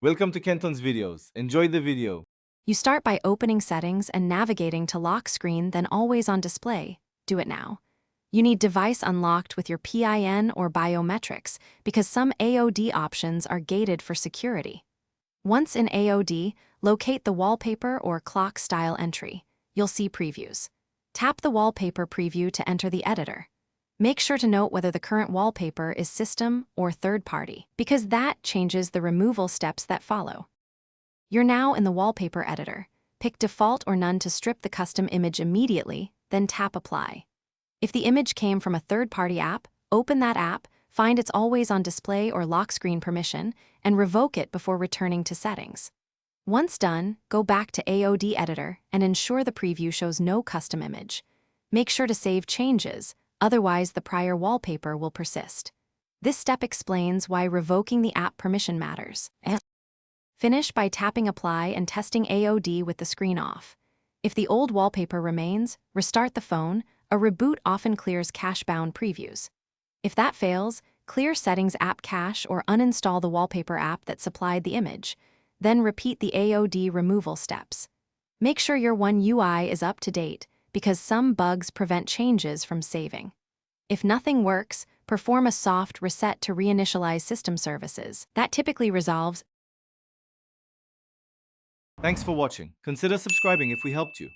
Welcome to Kenton's videos. Enjoy the video. You start by opening Settings and navigating to Lock Screen, then Always on Display. Do it now. You need Device unlocked with your PIN or biometrics because some AOD options are gated for security. Once in AOD, locate the wallpaper or clock style entry. You'll see previews. Tap the wallpaper preview to enter the editor. Make sure to note whether the current wallpaper is system or third-party, because that changes the removal steps that follow. You're now in the wallpaper editor. Pick Default or None to strip the custom image immediately, then tap Apply. If the image came from a third-party app, open that app, find its Always on Display or lock screen permission, and revoke it before returning to Settings. Once done, go back to AOD Editor and ensure the preview shows no custom image. Make sure to save changes, otherwise the prior wallpaper will persist. This step explains why revoking the app permission matters. Finish by tapping Apply and testing AOD with the screen off. If the old wallpaper remains, restart the phone. A reboot often clears cache-bound previews. If that fails, clear Settings app cache or uninstall the wallpaper app that supplied the image. Then repeat the AOD removal steps. Make sure your One UI is up to date, because some bugs prevent changes from saving. If nothing works, perform a soft reset to reinitialize system services. That typically resolves. Thanks for watching. Consider subscribing if we helped you.